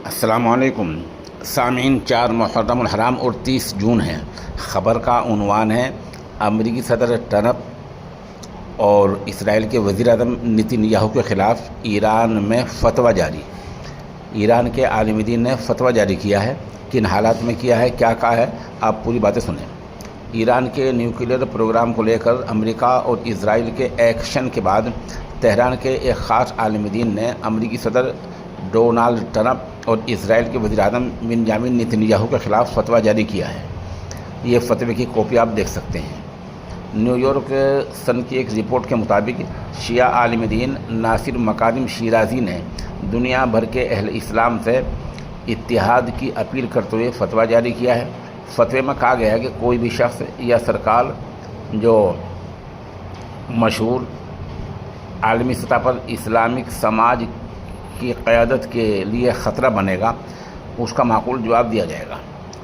السلام علیکم سامعین، 4 محرم الحرام اور 30 جون ہے۔ خبر کا عنوان ہے امریکی صدر ٹرمپ اور اسرائیل کے وزیر اعظم نیتن یاہو کے خلاف ایران میں فتویٰ جاری۔ ایران کے عالم دین نے فتویٰ جاری کیا ہے۔ کن حالات میں کیا ہے، کیا کہا ہے، آپ پوری باتیں سنیں۔ ایران کے نیوکلیئر پروگرام کو لے کر امریکہ اور اسرائیل کے ایکشن کے بعد تہران کے ایک خاص عالم دین نے امریکی صدر ڈونالڈ ٹرمپ اور اسرائیل کے وزیر اعظم بنیامین نیتن یاہو کے خلاف فتویٰ جاری کیا ہے۔ یہ فتوے کی کاپی آپ دیکھ سکتے ہیں۔ نیو یارک سن کی ایک رپورٹ کے مطابق شیعہ عالم دین ناصر مکارم شیرازی نے دنیا بھر کے اہل اسلام سے اتحاد کی اپیل کرتے ہوئے فتویٰ جاری کیا ہے۔ فتوے میں کہا گیا ہے کہ کوئی بھی شخص یا سرکار جو مشہور عالمی سطح پر اسلامک سماج کی قیادت کے لیے خطرہ بنے گا، اس کا معقول جواب دیا جائے گا۔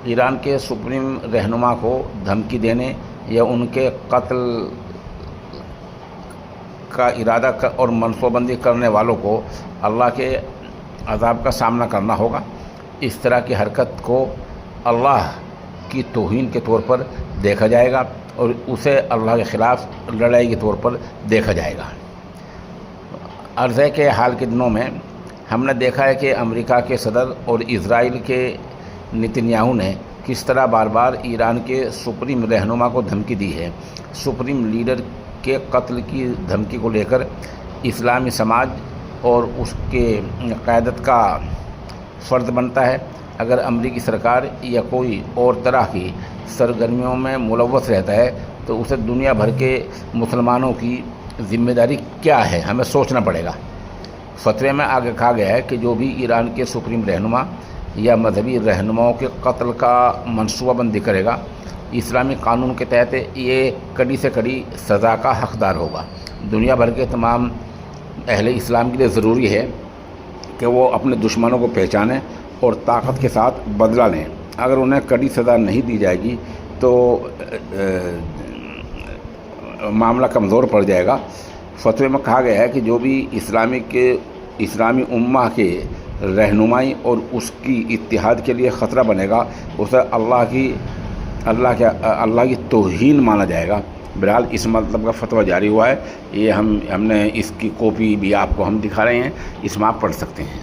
ایران کے سپریم رہنما کو دھمکی دینے یا ان کے قتل کا ارادہ اور منصوبہ بندی کرنے والوں کو اللہ کے عذاب کا سامنا کرنا ہوگا۔ اس طرح کی حرکت کو اللہ کی توہین کے طور پر دیکھا جائے گا اور اسے اللہ کے خلاف لڑائی کے طور پر دیکھا جائے گا۔ عرض ہے کہ حال کے دنوں میں ہم نے دیکھا ہے کہ امریکہ کے صدر اور اسرائیل کے نیتن یاہو نے کس طرح بار بار ایران کے سپریم رہنما کو دھمکی دی ہے۔ سپریم لیڈر کے قتل کی دھمکی کو لے کر اسلامی سماج اور اس کے قیادت کا فرض بنتا ہے، اگر امریکی سرکار یا کوئی اور طرح کی سرگرمیوں میں ملوث رہتا ہے تو اسے دنیا بھر کے مسلمانوں کی ذمہ داری کیا ہے، ہمیں سوچنا پڑے گا۔ فتوے میں آگے کہا گیا ہے کہ جو بھی ایران کے سپریم رہنما یا مذہبی رہنماؤں کے قتل کا منصوبہ بندی کرے گا، اسلامی قانون کے تحت یہ کڑی سے کڑی سزا کا حقدار ہوگا۔ دنیا بھر کے تمام اہل اسلام کے لیے ضروری ہے کہ وہ اپنے دشمنوں کو پہچانیں اور طاقت کے ساتھ بدلہ لیں۔ اگر انہیں کڑی سزا نہیں دی جائے گی تو معاملہ کمزور پڑ جائے گا۔ فتوے میں کہا گیا ہے کہ جو بھی اسلامی امہ کے رہنمائی اور اس کی اتحاد کے لیے خطرہ بنے گا، اسے اللہ کی توہین مانا جائے گا۔ بہرحال اس مطلب کا فتویٰ جاری ہوا ہے۔ یہ ہم نے اس کی کاپی بھی آپ کو ہم دکھا رہے ہیں، اس میں آپ پڑھ سکتے ہیں۔